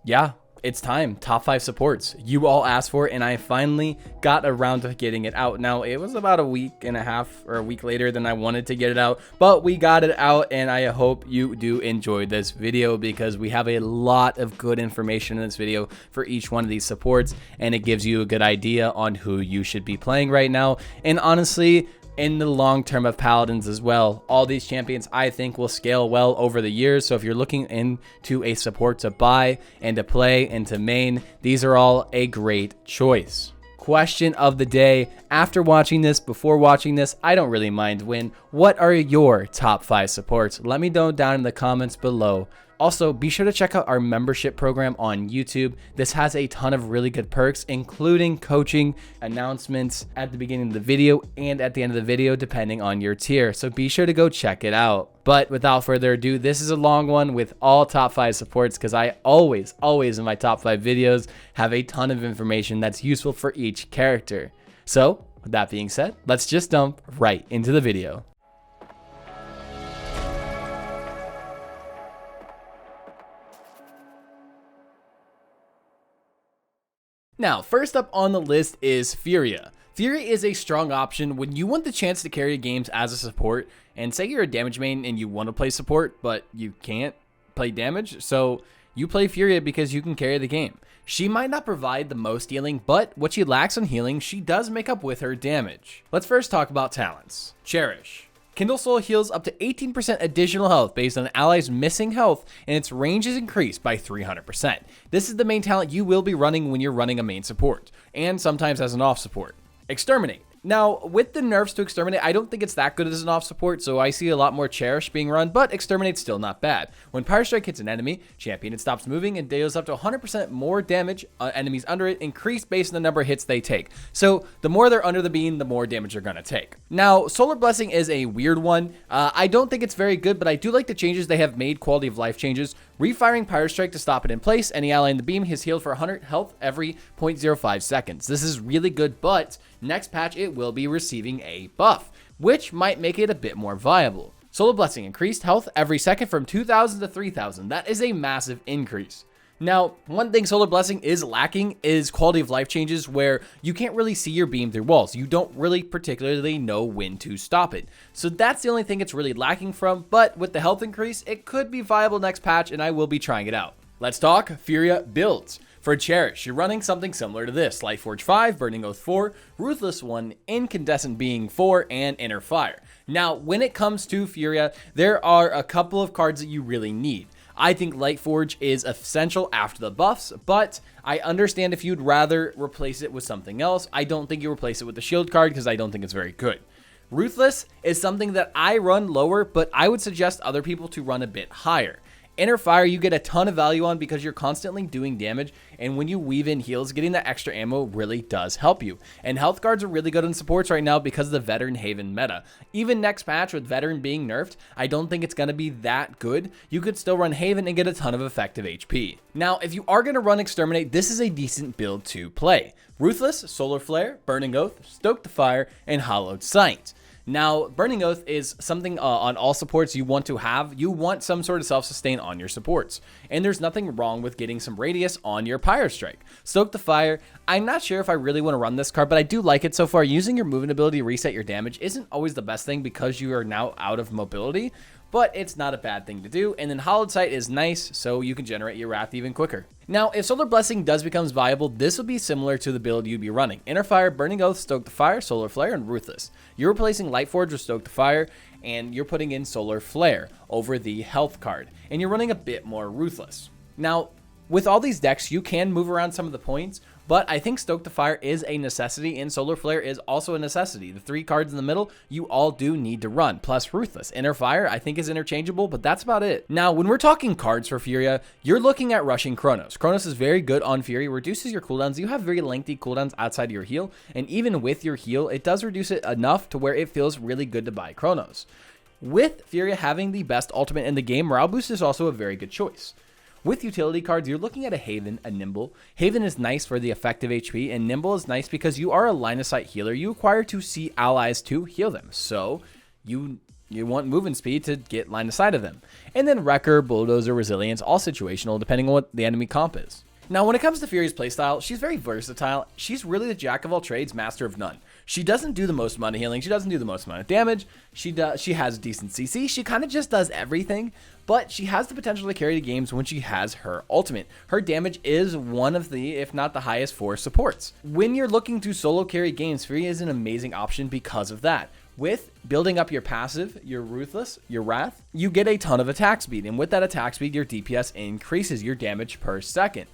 Yeah, it's time. Top 5 supports. You all asked for it, and I finally got around to getting it out. Now, it was about a week and a half or a week later than I wanted to get it out, but we got it out, and I hope you do enjoy this video because we have a lot of good information in this video for each one of these supports, and it gives you a good idea on who you should be playing right now. And honestly, in the long term of Paladins as well, all these champions I think will scale well over the years. So if you're looking into a support to buy and to play and to main, these are all a great choice. Question of the day: after watching this, before watching this, I don't really mind when. What are your top 5 supports? Let me know down in the comments below. Also, be sure to check out our membership program on YouTube. This has a ton of really good perks, including coaching, announcements at the beginning of the video and at the end of the video, depending on your tier. So be sure to go check it out. But without further ado, this is a long one with all top 5 supports because I always in my top 5 videos have a ton of information that's useful for each character. So with that being said, let's just jump right into the video. Now, first up on the list is Furia. Furia is a strong option when you want the chance to carry games as a support, and say you're a damage main and you want to play support, but you can't play damage, so you play Furia because you can carry the game. She might not provide the most healing, but what she lacks on healing, she does make up with her damage. Let's first talk about talents. Cherish. Kindle Soul heals up to 18% additional health based on an ally's missing health, and its range is increased by 300%. This is the main talent you will be running when you're running a main support, and sometimes as an off support. Exterminate. Now, with the nerfs to Exterminate, I don't think it's that good as an off support, so I see a lot more Cherish being run, but Exterminate's still not bad. When Pyre Strike hits an enemy, champion, it stops moving and deals up to 100% more damage on enemies under it, increased based on the number of hits they take. So the more they're under the beam, the more damage they're gonna take. Now, Solar Blessing is a weird one. I don't think it's very good, but I do like the changes they have made, quality of life changes. Refiring Pyre Strike to stop it in place. Any ally in the beam is healed for 100 health every 0.05 seconds. This is really good, but next patch it will be receiving a buff, which might make it a bit more viable. Solar Blessing, increased health every second from 2,000 to 3,000. That is a massive increase. Now, one thing Solar Blessing is lacking is quality of life changes where you can't really see your beam through walls. You don't really particularly know when to stop it. So that's the only thing it's really lacking from, but with the health increase, it could be viable next patch and I will be trying it out. Let's talk Furia builds. For Cherish, you're running something similar to this: Lightforge 5, Burning Oath 4, Ruthless 1, Incandescent Being 4, and Inner Fire. Now, when it comes to Furia, there are a couple of cards that you really need. I think Lightforge is essential after the buffs, but I understand if you'd rather replace it with something else. I don't think you replace it with the shield card because I don't think it's very good. Ruthless is something that I run lower, but I would suggest other people to run a bit higher. Inner Fire you get a ton of value on because you're constantly doing damage, and when you weave in heals, getting that extra ammo really does help you. And health guards are really good in supports right now because of the Veteran Haven meta. Even next patch with Veteran being nerfed, I don't think it's going to be that good. You could still run Haven and get a ton of effective HP. Now, if you are going to run Exterminate, this is a decent build to play. Ruthless, Solar Flare, Burning Oath, Stoke the Fire, and Hollowed Sight. Now, Burning Oath is something on all supports you want to have. You want some sort of self-sustain on your supports. And there's nothing wrong with getting some radius on your Pyre Strike. Stoke the Fire, I'm not sure if I really want to run this card, but I do like it so far. Using your movement ability to reset your damage isn't always the best thing because you are now out of mobility, but it's not a bad thing to do. And then Hollowed Sight is nice, so you can generate your Wrath even quicker. Now, if Solar Blessing does become viable, this will be similar to the build you'd be running: Inner Fire, Burning Oath, Stoke the Fire, Solar Flare, and Ruthless. You're replacing Lightforge with Stoke the Fire, and you're putting in Solar Flare over the health card, and you're running a bit more Ruthless. Now, with all these decks, you can move around some of the points, but I think Stoke the Fire is a necessity and Solar Flare is also a necessity. The 3 cards in the middle, you all do need to run, plus Ruthless. Inner Fire, I think, is interchangeable, but that's about it. Now, when we're talking cards for Furia, you're looking at rushing Chronos. Chronos is very good on Furia, reduces your cooldowns. You have very lengthy cooldowns outside of your heal, and even with your heal, it does reduce it enough to where it feels really good to buy Chronos. With Furia having the best ultimate in the game, Morale Boost is also a very good choice. With utility cards, you're looking at a Haven, a Nimble. Haven is nice for the effective HP, and Nimble is nice because you are a line of sight healer. You require to see allies to heal them. So you you want movement speed to get line of sight of them. And then Wrecker, Bulldozer, Resilience, all situational depending on what the enemy comp is. Now, when it comes to Fury's playstyle, she's very versatile. She's really the jack of all trades, master of none. She doesn't do the most amount of healing. She doesn't do the most amount of damage. She has decent CC. She kind of just does everything, but she has the potential to carry the games when she has her ultimate. Her damage is one of the, if not the highest for supports. When you're looking to solo carry games, Furia is an amazing option because of that. With building up your passive, your Ruthless, your Wrath, you get a ton of attack speed. And with that attack speed, your DPS increases your damage per second.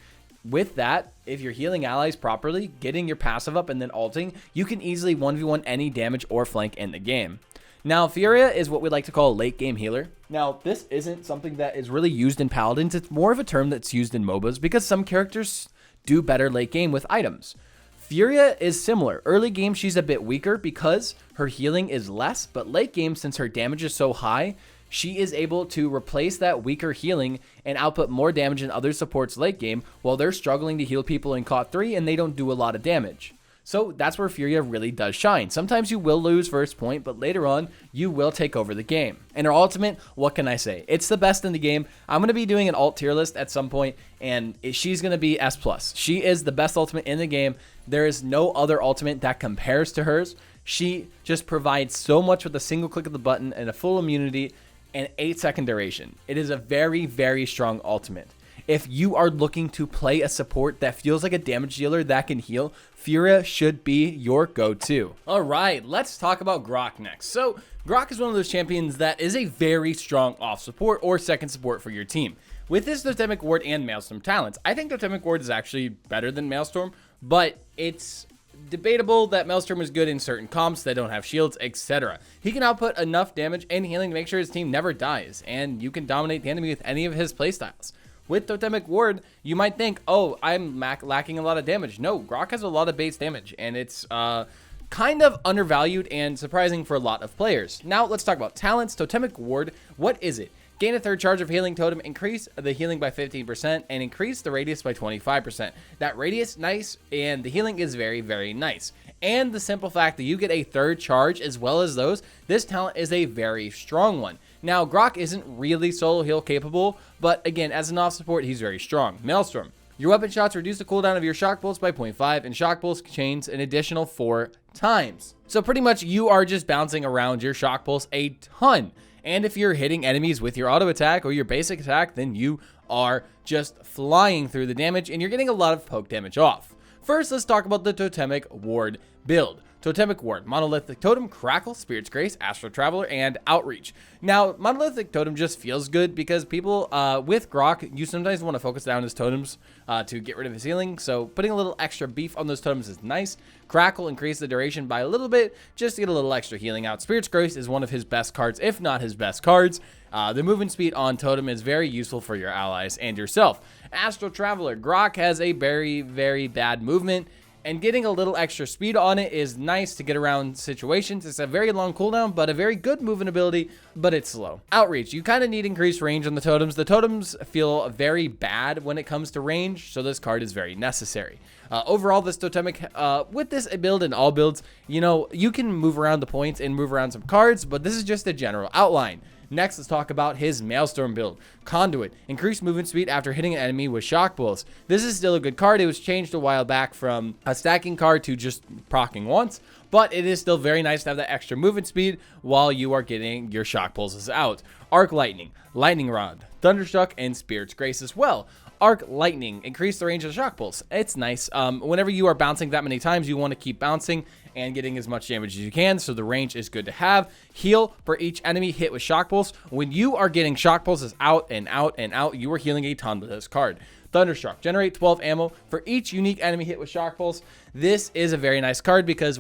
With that, if you're healing allies properly, getting your passive up and then ulting, you can easily 1v1 any damage or flank in the game. Now, Furia is what we like to call a late game healer. Now, this isn't something that is really used in Paladins. It's more of a term that's used in MOBAs because some characters do better late game with items. Furia is similar. Early game, she's a bit weaker because her healing is less, but late game, since her damage is so high, she is able to replace that weaker healing and output more damage than other supports late game while they're struggling to heal people in COT 3 and they don't do a lot of damage. So that's where Furia really does shine. Sometimes you will lose first point, but later on, you will take over the game. And her ultimate, what can I say? It's the best in the game. I'm going to be doing an alt tier list at some point, and she's going to be S+. She is the best ultimate in the game. There is no other ultimate that compares to hers. She just provides so much with a single click of the button and a full immunity and 8-second duration. It is a very, very strong ultimate. If you are looking to play a support that feels like a damage dealer that can heal, Furia should be your go-to. All right, let's talk about Grohk next. So Grohk is one of those champions that is a very strong off support or second support for your team. With his Totemic Ward and Maelstrom talents, I think Totemic Ward is actually better than Maelstrom, but it's debatable that Maelstrom is good in certain comps that don't have shields, etc. He can output enough damage and healing to make sure his team never dies, and you can dominate the enemy with any of his playstyles. With Totemic Ward, you might think, oh, I'm lacking a lot of damage. No, Grohk has a lot of base damage, and it's kind of undervalued and surprising for a lot of players. Now, let's talk about talents. Totemic Ward, what is it? Gain a third charge of healing totem, increase the healing by 15%, and increase the radius by 25%. That radius, nice, and the healing is very, very nice. And the simple fact that you get a third charge as well as those, this talent is a very strong one. Now, Grohk isn't really solo heal capable, but again, as an off support, he's very strong. Maelstrom. Your weapon shots reduce the cooldown of your shock bolts by 0.5, and shock bolts chains an additional 4 times. So pretty much you are just bouncing around your shock pulse a ton. And if you're hitting enemies with your auto attack or your basic attack, then you are just flying through the damage and you're getting a lot of poke damage off. First, let's talk about the Totemic Ward build. Totemic Ward, Monolithic Totem, Crackle, Spirit's Grace, Astral Traveler, and Outreach. Now, Monolithic Totem just feels good because people with Grohk, you sometimes want to focus down his totems to get rid of his healing, so putting a little extra beef on those totems is nice. Crackle, increase the duration by a little bit just to get a little extra healing out. Spirit's Grace is one of his best cards, if not his best cards. The movement speed on Totem is very useful for your allies and yourself. Astral Traveler, Grohk has a very, very bad movement, and getting a little extra speed on it is nice to get around situations. It's a very long cooldown, but a very good movement ability, but it's slow. Outreach, you kind of need increased range on the totems. The totems feel very bad when it comes to range, so this card is very necessary. Overall, this Totemic, with this build and all builds, you know, you can move around the points and move around some cards, but this is just a general outline. Next, let's talk about his Maelstrom build. Conduit, increased movement speed after hitting an enemy with shock bolts. This is still a good card. It was changed a while back from a stacking card to just proccing once, but it is still very nice to have that extra movement speed while you are getting your shock pulses out. Arc Lightning, Lightning Rod, Thunderstruck, and Spirit's Grace as well. Arc Lightning, increase the range of the shock pulse. It's nice. Whenever you are bouncing that many times, you want to keep bouncing and getting as much damage as you can, so the range is good to have. Heal for each enemy hit with shock pulse. When you are getting shock pulses out and out and out, you are healing a ton with this card. Thunderstruck, generate 12 ammo for each unique enemy hit with shock pulse. This is a very nice card because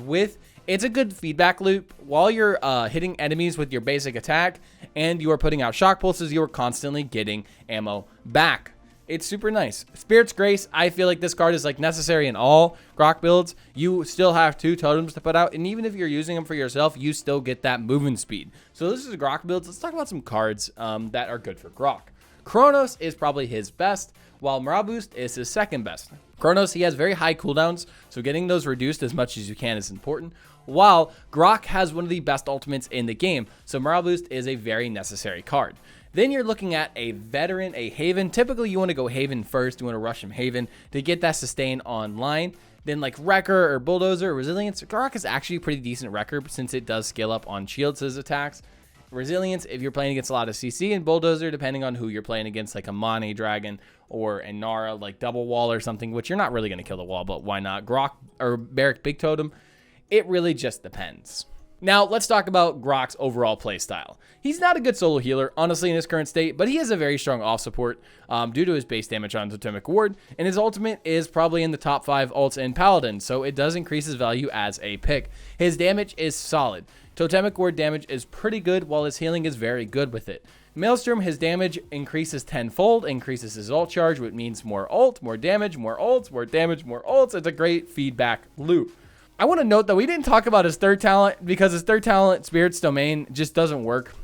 it's a good feedback loop. While you're hitting enemies with your basic attack and you are putting out shock pulses, you are constantly getting ammo back. It's super nice. Spirit's Grace, I feel like this card is like necessary in all Grohk builds. You still have 2 totems to put out, and even if you're using them for yourself, you still get that movement speed. So this is a Grohk build. Let's talk about some cards that are good for Grohk. Chronos is probably his best, while Morale Boost is his second best. Chronos, he has very high cooldowns, so getting those reduced as much as you can is important, while Grohk has one of the best ultimates in the game, so Morale Boost is a very necessary card. Then you're looking at a Veteran, a Haven. Typically, you want to go Haven first. You want to rush him Haven to get that sustain online. Then like Wrecker or Bulldozer or Resilience. Grohk is actually a pretty decent Wrecker since it does scale up on shields as attacks. Resilience, if you're playing against a lot of CC, and Bulldozer, depending on who you're playing against, like a Mane Dragon or a Nara, like double wall or something, which you're not really going to kill the wall, but why not? Grohk or Barrack Big Totem, it really just depends. Now, let's talk about Grohk's overall playstyle. He's not a good solo healer, honestly, in his current state, but he has a very strong off support due to his base damage on Totemic Ward, and his ultimate is probably in the top 5 ults in Paladins, so it does increase his value as a pick. His damage is solid. Totemic Ward damage is pretty good, while his healing is very good with it. Maelstrom, his damage increases tenfold, increases his ult charge, which means more ult, more damage, more ults, more damage, more ults. It's a great feedback loop. I want to note that we didn't talk about his third talent because his third talent, Spirit's Domain, just doesn't work.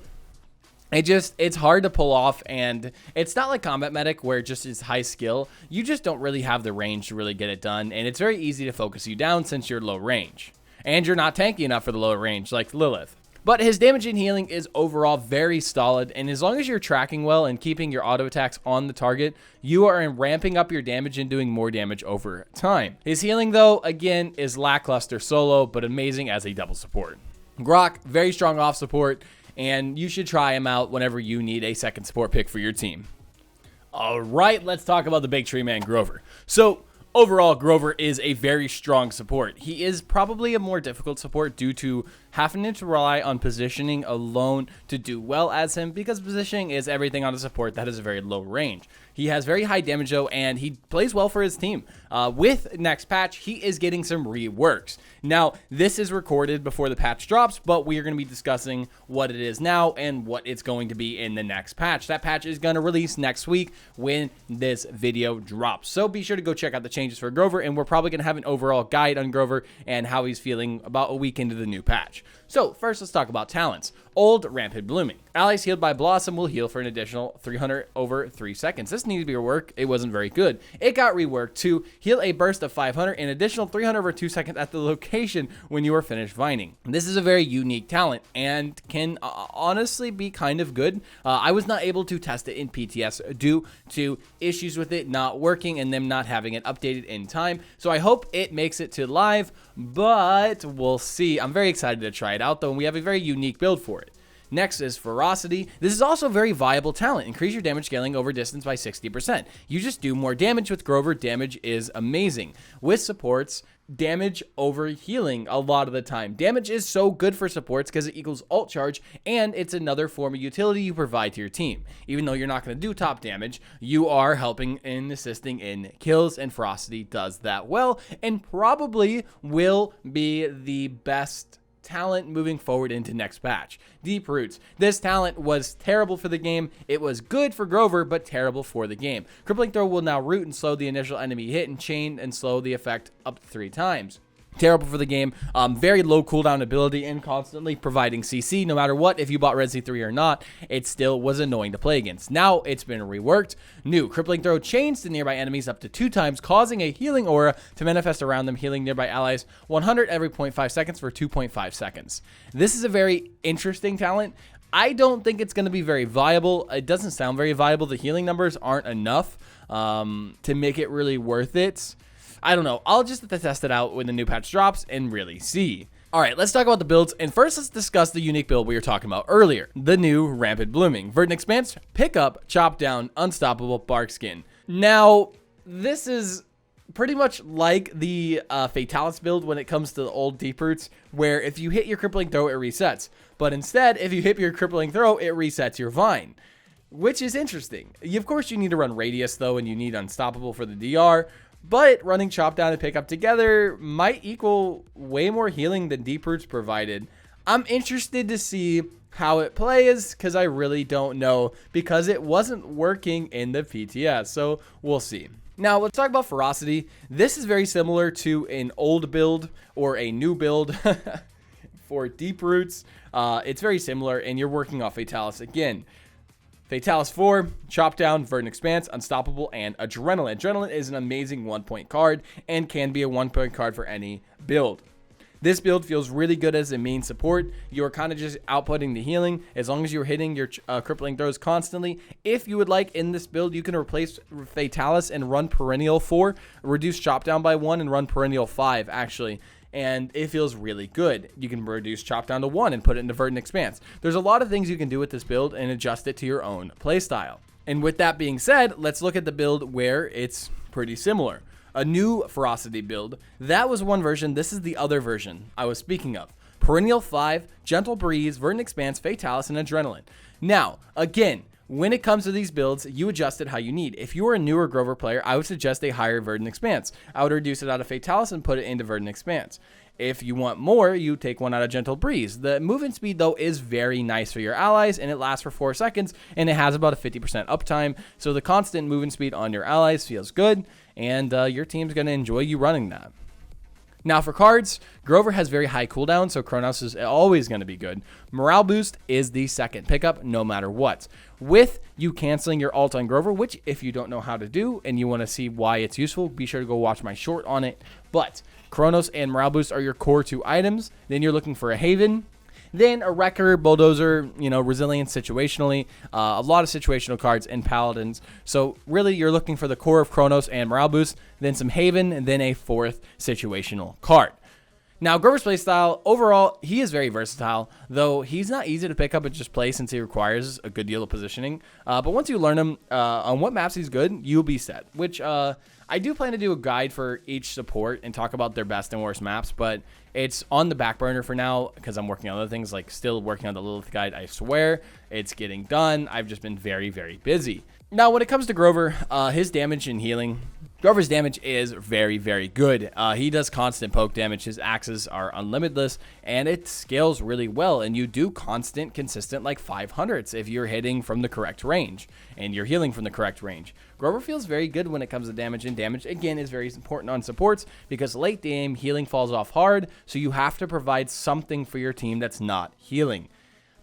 It's hard to pull off, and it's not like Combat Medic where it just is high skill. You just don't really have the range to really get it done, and it's very easy to focus you down since you're low range. And you're not tanky enough for the low range like Lilith. But his damage and healing is overall very solid, and as long as you're tracking well and keeping your auto attacks on the target, you are ramping up your damage and doing more damage over time. His healing, though, again, is lackluster solo, but amazing as a double support. Grohk, very strong off support, and you should try him out whenever you need a second support pick for your team. All right, let's talk about the big tree man, Grover. So, overall, Grover is a very strong support. He is probably a more difficult support due to having to rely on positioning alone to do well as him, because positioning is everything on a support that has a very low range. He has very high damage though, and he plays well for his team. With next patch, he is getting some reworks. Now, this is recorded before the patch drops, but we are going to be discussing what it is now and what it's going to be in the next patch. That patch is going to release next week when this video drops. So be sure to go check out the changes for Grover, and we're probably going to have an overall guide on Grover and how he's feeling about a week into the new patch. So first, let's talk about talents. Old Rampant Blooming. Allies healed by Blossom will heal for an additional 300 over 3 seconds. This needed to be reworked. It wasn't very good. It got reworked to heal a burst of 500 and additional 300 over 2 seconds at the location when you are finished vining. This is a very unique talent and can honestly be kind of good. I was not able to test it in PTS due to issues with it not working and them not having it updated in time. So I hope it makes it to live, but we'll see. I'm very excited to try it out though, and we have a very unique build for it. Next is Ferocity. This is also a very viable talent. Increase your damage scaling over distance by 60%. You just do more damage with Grover. Damage is amazing. With supports, damage over healing a lot of the time. Damage is so good for supports because it equals ult charge, and it's another form of utility you provide to your team. Even though you're not going to do top damage, you are helping and assisting in kills, and Ferocity does that well and probably will be the best talent moving forward into next patch. Deep Roots. This talent was terrible for the game. It was good for Grover, but terrible for the game. Crippling Throw will now root and slow the initial enemy hit and chain and slow the effect up to 3 times. Terrible for the game. Very low cooldown ability and constantly providing CC no matter what. If you bought Resi 3 or not, it still was annoying to play against. Now it's been reworked. New Crippling Throw chains to nearby enemies up to 2 times, causing a healing aura to manifest around them, healing nearby allies 100 every 0.5 seconds for 2.5 seconds. This is a very interesting talent. I don't think it's going to be very viable. It doesn't sound very viable. The healing numbers aren't enough to make it really worth it. I don't know. I'll just have to test it out when the new patch drops and really see. All right, let's talk about the builds. And first, let's discuss the unique build we were talking about earlier. The new Rampant Blooming. Verdant Expanse, Pick Up, Chop Down, Unstoppable, Bark Skin. Now, this is pretty much like the Fatalis build when it comes to the old Deep Roots, where if you hit your Crippling Throw, it resets. But instead, if you hit your Crippling Throw, it resets your Vine, which is interesting. Of course, you need to run Radius, though, and you need Unstoppable for the DR. But running Chop Down and Pick Up together might equal way more healing than Deep Roots provided. I'm interested to see how it plays because I really don't know because it wasn't working in the PTS. So we'll see. Now let's talk about Ferocity. This is very similar to an old build or a new build for Deep Roots. It's very similar and you're working off Fatalis again. Fatalis 4, Chop Down, Verdant Expanse, Unstoppable, and Adrenaline. Adrenaline is an amazing 1-point card and can be a 1-point card for any build. This build feels really good as a main support. You're kind of just outputting the healing as long as you're hitting your crippling throws constantly. If you would like, in this build, you can replace Fatalis and run Perennial 4, reduce Chop Down by 1, and run Perennial 5, actually. And it feels really good. You can reduce Chop Down to 1 and put it into Verdant Expanse. There's a lot of things you can do with this build and adjust it to your own playstyle. And with that being said, let's look at the build where it's pretty similar. A new Ferocity build. That was one version. This is the other version I was speaking of. Perennial 5, Gentle Breeze, Verdant Expanse, Fatalis, and Adrenaline. Now, again, when it comes to these builds, you adjust it how you need. If you are a newer Grover player, I would suggest a higher Verdant Expanse. I would reduce it out of Fatalis and put it into Verdant Expanse. If you want more, you take one out of Gentle Breeze. The movement speed, though, is very nice for your allies, and it lasts for 4 seconds, and it has about a 50% uptime. So the constant movement speed on your allies feels good, and your team's going to enjoy you running that. Now for cards, Grover has very high cooldown, so Kronos is always going to be good. Morale Boost is the second pickup, no matter what. With you canceling your ult on Grover, which if you don't know how to do and you want to see why it's useful, be sure to go watch my short on it. But Kronos and Morale Boost are your core 2 items. Then you're looking for a Haven. Then a Wrecker, Bulldozer, Resilience situationally, a lot of situational cards and Paladins. So really you're looking for the core of Kronos and Morale Boost, then some Haven, and then a 4th situational card. Now, Grover's playstyle, overall, he is very versatile, though he's not easy to pick up and just play since he requires a good deal of positioning. But once you learn him on what maps he's good, you'll be set, which I do plan to do a guide for each support and talk about their best and worst maps, but it's on the back burner for now because I'm working on other things, like still working on the Lilith guide. I swear it's getting done. I've just been very, very busy. Now, when it comes to Grover, his damage and healing, Grover's damage is very, very good. He does constant poke damage. His axes are unlimitless, and it scales really well. And you do constant, consistent, like 500s if you're hitting from the correct range and you're healing from the correct range. Grover feels very good when it comes to damage, and damage, again, is very important on supports because late game, healing falls off hard, so you have to provide something for your team that's not healing.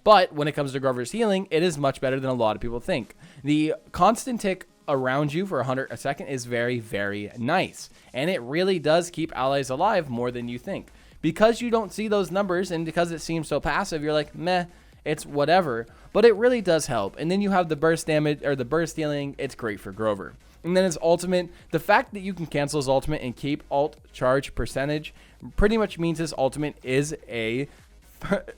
But when it comes to Grover's healing, it is much better than a lot of people think. The constant tick around you for 100 a second is very, very nice. And it really does keep allies alive more than you think. Because you don't see those numbers and because it seems so passive, you're like, meh, it's whatever. But it really does help. And then you have the burst damage or the burst healing. It's great for Grover. And then his ultimate, the fact that you can cancel his ultimate and keep ult charge percentage pretty much means his ultimate is a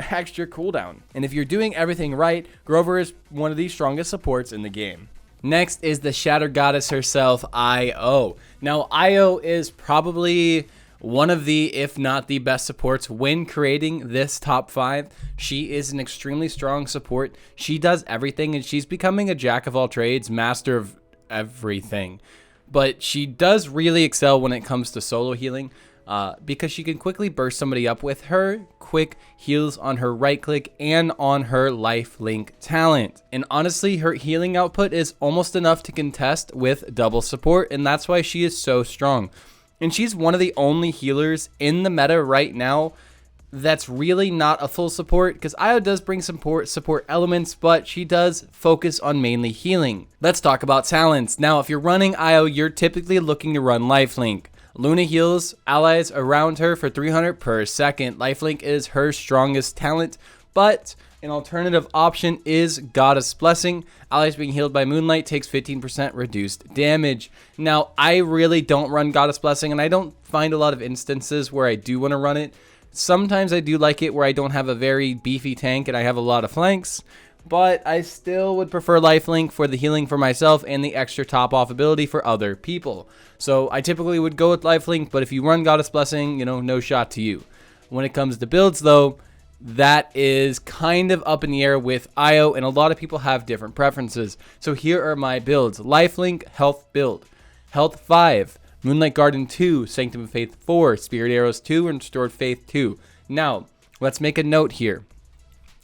extra cooldown. And if you're doing everything right, Grover is one of the strongest supports in the game. Next is the Shatter Goddess herself, Io. Now, Io is probably one of the, if not the best supports when creating this top 5. She is an extremely strong support. She does everything, and she's becoming a jack of all trades, master of everything. But she does really excel when it comes to solo healing. Because she can quickly burst somebody up with her quick heals on her right click and on her lifelink talent. And honestly, her healing output is almost enough to contest with double support, and that's why she is so strong. And she's one of the only healers in the meta right now that's really not a full support, because Io does bring some support elements, but she does focus on mainly healing. Let's talk about talents. Now, if you're running Io, you're typically looking to run lifelink. Luna heals allies around her for 300 per second. Lifelink is her strongest talent, but an alternative option is Goddess Blessing. Allies being healed by Moonlight takes 15% reduced damage. Now, I really don't run Goddess Blessing, and I don't find a lot of instances where I do want to run it. Sometimes I do like it where I don't have a very beefy tank and I have a lot of flanks, but I still would prefer Lifelink for the healing for myself and the extra top off ability for other people. So I typically would go with Lifelink, but if you run Goddess Blessing, no shot to you. When it comes to builds though, that is kind of up in the air with Io, and a lot of people have different preferences. So here are my builds. Lifelink Health build. Health 5, Moonlight Garden 2, Sanctum of Faith 4, Spirit Arrows 2, and Restored Faith 2. Now, let's make a note here.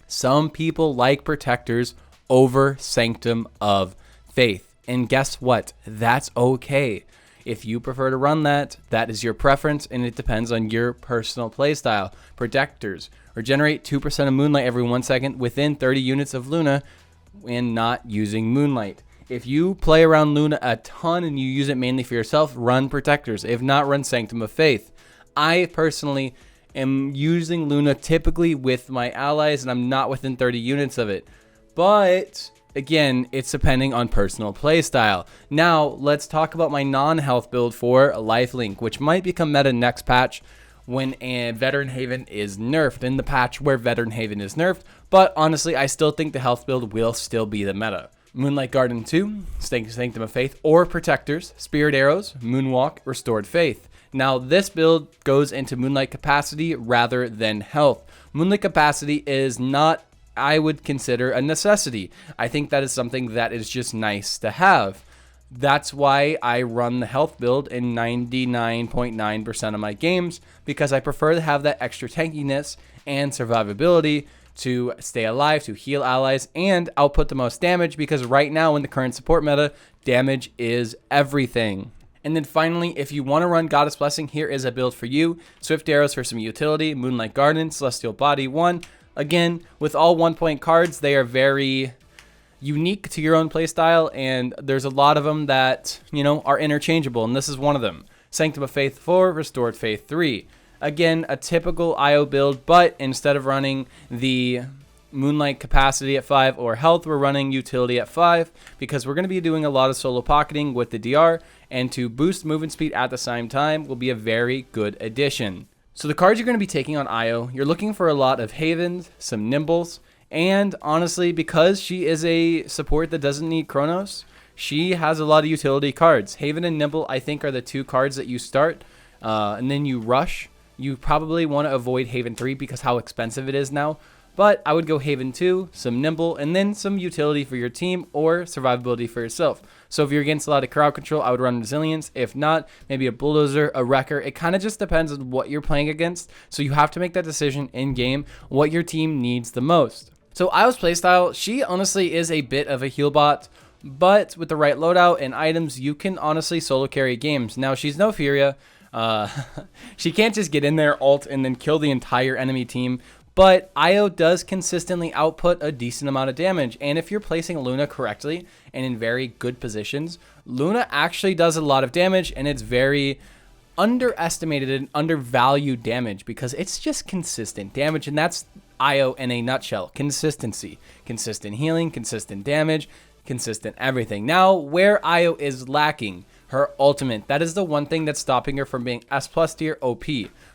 Some people like Protectors over Sanctum of Faith. And guess what? That's okay. If you prefer to run that, that is your preference, and it depends on your personal playstyle. Protectors regenerate 2% of Moonlight every 1 second within 30 units of Luna, and not using Moonlight. If you play around Luna a ton and you use it mainly for yourself, run Protectors. If not, run Sanctum of Faith. I personally am using Luna typically with my allies, and I'm not within 30 units of it. But again, it's depending on personal playstyle. Now, let's talk about my non-health build for Lifelink, which might become meta next patch when a Veteran Haven is nerfed, in the patch where Veteran Haven is nerfed. But honestly, I still think the health build will still be the meta. Moonlight Garden 2, Sanctum of Faith, or Protectors, Spirit Arrows, Moonwalk, Restored Faith. Now, this build goes into Moonlight capacity rather than health. Moonlight capacity is not, I would consider, a necessity. I think that is something that is just nice to have. That's why I run the health build in 99.9% of my games, because I prefer to have that extra tankiness and survivability to stay alive, to heal allies, and output the most damage, because right now in the current support meta, damage is everything. And then finally, if you want to run Goddess Blessing, here is a build for you. Swift Arrows for some utility, Moonlight Garden, Celestial Body 1. Again, with all 1-point cards, they are very unique to your own playstyle, and there's a lot of them that, you know, are interchangeable, and this is one of them. Sanctum of Faith 4, Restored Faith 3. Again, a typical IO build, but instead of running the Moonlight capacity at 5 or health, we're running utility at 5, because we're going to be doing a lot of solo pocketing with the DR, and to boost movement speed at the same time will be a very good addition. So the cards you're going to be taking on IO, you're looking for a lot of Havens, some Nimbles, and honestly, because she is a support that doesn't need Chronos, she has a lot of utility cards. Haven and Nimble, I think, are the two cards that you start, and then you rush. You probably want to avoid Haven 3 because how expensive it is now. But I would go Haven 2, some Nimble, and then some utility for your team or survivability for yourself. So if you're against a lot of crowd control, I would run Resilience. If not, maybe a Bulldozer, a Wrecker. It kind of just depends on what you're playing against. So you have to make that decision in-game, what your team needs the most. So Io's playstyle, she honestly is a bit of a heal bot, but with the right loadout and items, you can honestly solo carry games. Now, she's no Furia. She can't just get in there, ult, and then kill the entire enemy team. But IO does consistently output a decent amount of damage, and if you're placing Luna correctly and in very good positions, Luna actually does a lot of damage, and it's very underestimated and undervalued damage because it's just consistent damage, and that's IO in a nutshell. Consistency, consistent healing, consistent damage, consistent everything. Now, where IO is lacking, her ultimate. That is the one thing that's stopping her from being S+ tier OP.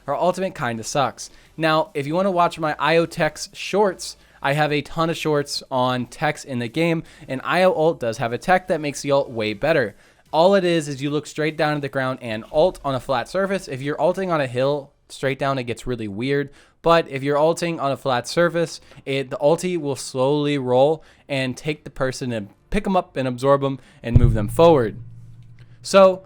Her ultimate kind of sucks. Now, if you want to watch my IO Techs shorts, I have a ton of shorts on techs in the game, and IO ult does have a tech that makes the ult way better. All it is you look straight down to the ground and ult on a flat surface. If you're ulting on a hill straight down, it gets really weird. But if you're ulting on a flat surface, the ulti will slowly roll and take the person and pick them up and absorb them and move them forward. So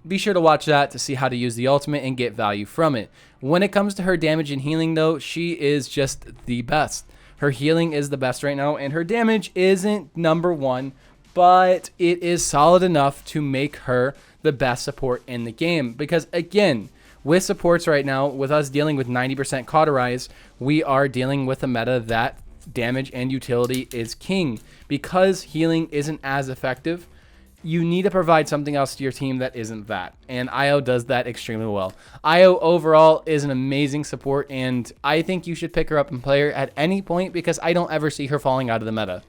be sure to watch that to see how to use the ultimate and get value from it. When it comes to her damage and healing, though, she is just the best. Her healing is the best right now, and her damage isn't number one, but it is solid enough to make her the best support in the game. Because again, with supports right now, with us dealing with 90% cauterize, we are dealing with a meta that damage and utility is king. Because healing isn't as effective, you need to provide something else to your team that isn't that. And IO does that extremely well. IO overall is an amazing support, and I think you should pick her up and play her at any point because I don't ever see her falling out of the meta.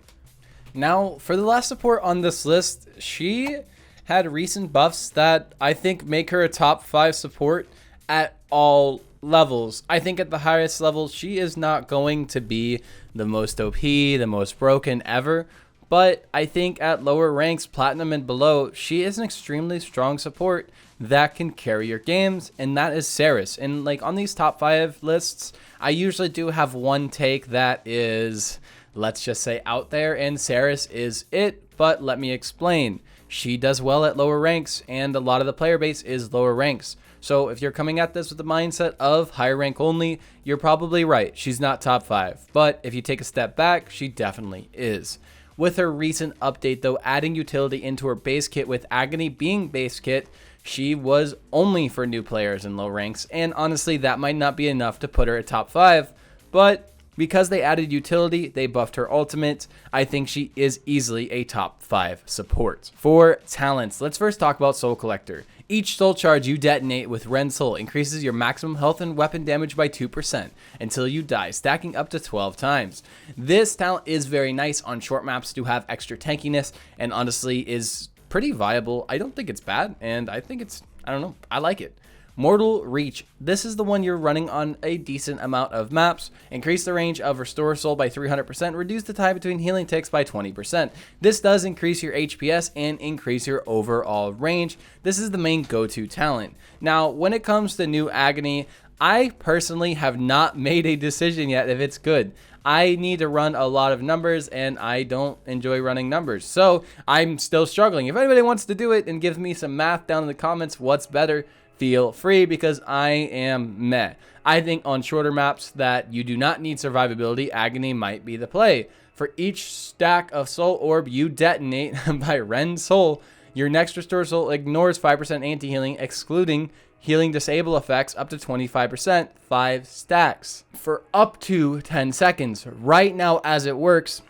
Now, for the last support on this list, she had recent buffs that I think make her a top 5 support at all levels. I think at the highest level, she is not going to be the most OP, the most broken ever. But I think at lower ranks, platinum and below, she is an extremely strong support that can carry your games, and that is Seris. And like on these top 5 lists, I usually do have one take that is, let's just say, out there, and Seris is it. But let me explain. She does well at lower ranks, and a lot of the player base is lower ranks. So if you're coming at this with the mindset of higher rank only, you're probably right. She's not top 5. But if you take a step back, she definitely is. With her recent update, though, adding utility into her base kit with Agony being base kit, she was only for new players in low ranks, and honestly, that might not be enough to put her at top 5, but Because they added utility, they buffed her ultimate. I think she is easily a top 5 support. For talents, let's first talk about Soul Collector. Each soul charge you detonate with Ren's Soul increases your maximum health and weapon damage by 2% until you die, stacking up to 12 times. This talent is very nice on short maps to have extra tankiness, and honestly is pretty viable. I don't think it's bad, and I think it's, I don't know, I like it. Mortal Reach. This is the one you're running on a decent amount of maps. Increase the range of Restore Soul by 300%. Reduce the time between healing ticks by 20%. This does increase your HPS and increase your overall range. This is the main go-to talent. Now, when it comes to new Agony, I personally have not made a decision yet if it's good. I need to run a lot of numbers, and I don't enjoy running numbers. So I'm still struggling. If anybody wants to do it and give me some math down in the comments, what's better, feel free, because I am meh. I think on shorter maps that you do not need survivability, Agony might be the play. For each stack of Soul Orb you detonate by Ren's Soul, your next Restore Soul ignores 5% anti-healing, excluding healing disable effects up to 25%, 5 stacks. For up to 10 seconds. Right now as it works,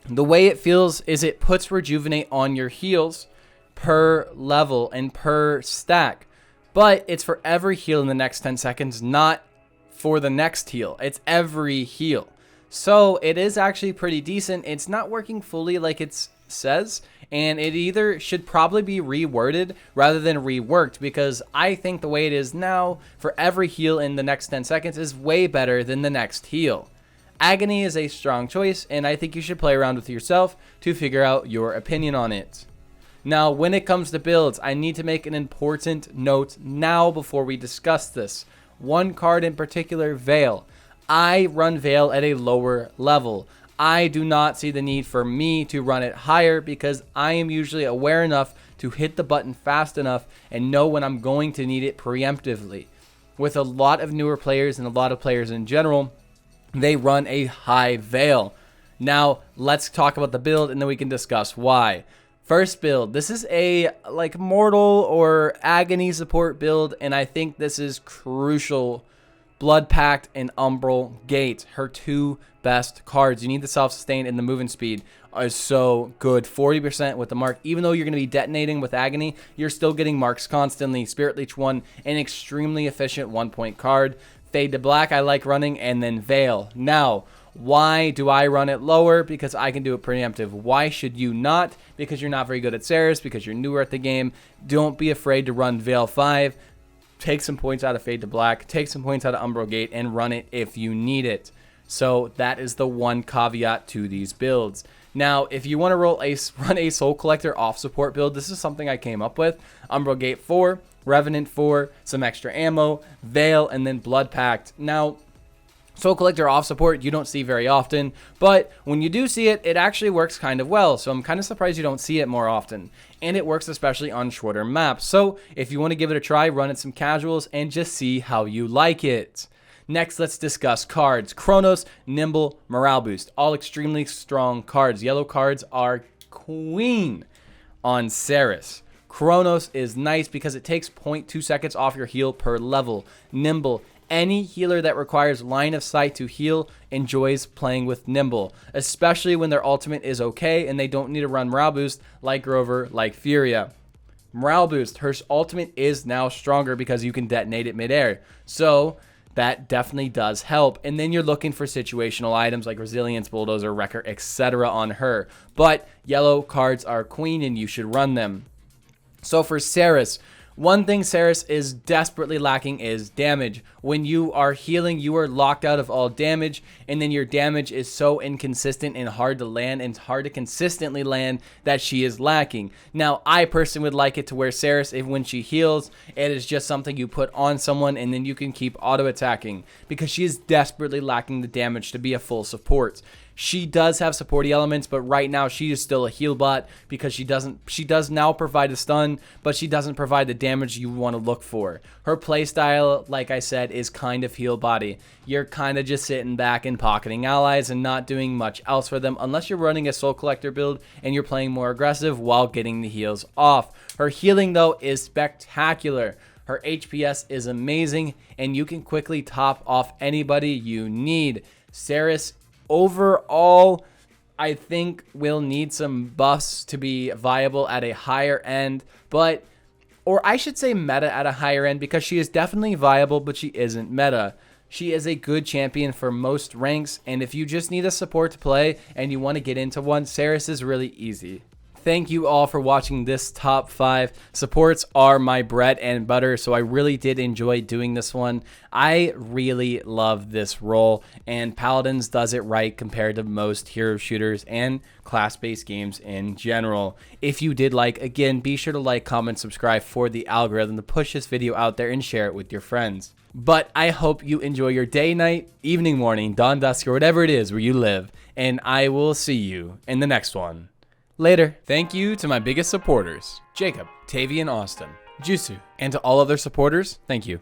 the way it feels is it puts Rejuvenate on your heals per level and per stack. But it's for every heal in the next 10 seconds, not for the next heal. It's every heal. So it is actually pretty decent. It's not working fully like it says, and it either should probably be reworded rather than reworked, because I think the way it is now for every heal in the next 10 seconds is way better than the next heal. Agony is a strong choice, and I think you should play around with yourself to figure out your opinion on it. Now, when it comes to builds, I need to make an important note now before we discuss this. One card in particular, Veil. I run Veil at a lower level. I do not see the need for me to run it higher, because I am usually aware enough to hit the button fast enough and know when I'm going to need it preemptively. With a lot of newer players and a lot of players in general, they run a high Veil. Now, let's talk about the build and then we can discuss why. First build, this is a like mortal or agony support build, and I think this is crucial. Blood Pact and Umbral Gate, her two best cards. You need the self-sustain and the movement speed are so good. 40% with the mark. Even though you're going to be detonating with Agony, you're still getting marks constantly. Spirit Leech 1, an extremely efficient 1-point card. Fade to Black I like running, and then Veil. Now, why do I run it lower? Because I can do it preemptive. Why should you not? Because you're not very good at Seris, because you're newer at the game. Don't be afraid to run Veil 5. Take some points out of Fade to Black, take some points out of Umbral Gate, and run it if you need it. So that is the one caveat to these builds. Now, if you want to run a Soul Collector off support build, this is something I came up with. Umbral Gate 4, Revenant 4, some extra ammo, Veil, and then Blood Pact. Now, Soul Collector off support you don't see very often, but when you do see it, it actually works kind of well, so I'm kind of surprised you don't see it more often. And it works especially on shorter maps, so if you want to give it a try, run it some casuals and just see how you like it. Next, let's discuss cards. Chronos, Nimble, Morale Boost, all extremely strong cards. Yellow cards are queen on Seris. Chronos is nice because it takes 0.2 seconds off your heal per level. Nimble, any healer that requires line of sight to heal enjoys playing with Nimble, especially when their ultimate is okay and they don't need to run Morale Boost like Grover, like Furia. Morale Boost, her ultimate is now stronger because you can detonate it midair, so that definitely does help. And then you're looking for situational items like Resilience, Bulldozer, Wrecker, etc. on her. But yellow cards are queen and you should run them. So for Seris, one thing Seris is desperately lacking is damage. When you are healing, you are locked out of all damage, and then your damage is so inconsistent and hard to land and hard to consistently land that she is lacking. Now, I personally would like it to where Seris, when she heals, it is just something you put on someone and then you can keep auto-attacking, because she is desperately lacking the damage to be a full support. She does have supporty elements, but right now she is still a heal bot because she does now provide a stun, but she doesn't provide the damage you want to look for. Her playstyle, like I said, is kind of heal body. You're kind of just sitting back and pocketing allies and not doing much else for them unless you're running a Soul Collector build and you're playing more aggressive while getting the heals off. Her healing, though, is spectacular. Her HPS is amazing, and you can quickly top off anybody you need. Seris overall, I think will need some buffs to be viable at a higher end, or I should say meta at a higher end, because she is definitely viable, but she isn't meta. She is a good champion for most ranks, and if you just need a support to play and you want to get into one, Seris is really easy. Thank you all for watching this top 5. Supports are my bread and butter, so I really did enjoy doing this one. I really love this role, and Paladins does it right compared to most hero shooters and class-based games in general. If you did like, again, be sure to like, comment, subscribe for the algorithm to push this video out there and share it with your friends. But I hope you enjoy your day, night, evening, morning, dawn, dusk, or whatever it is where you live, and I will see you in the next one. Later. Thank you to my biggest supporters, Jacob, Tavian Austin, Jusu, and to all other supporters, thank you.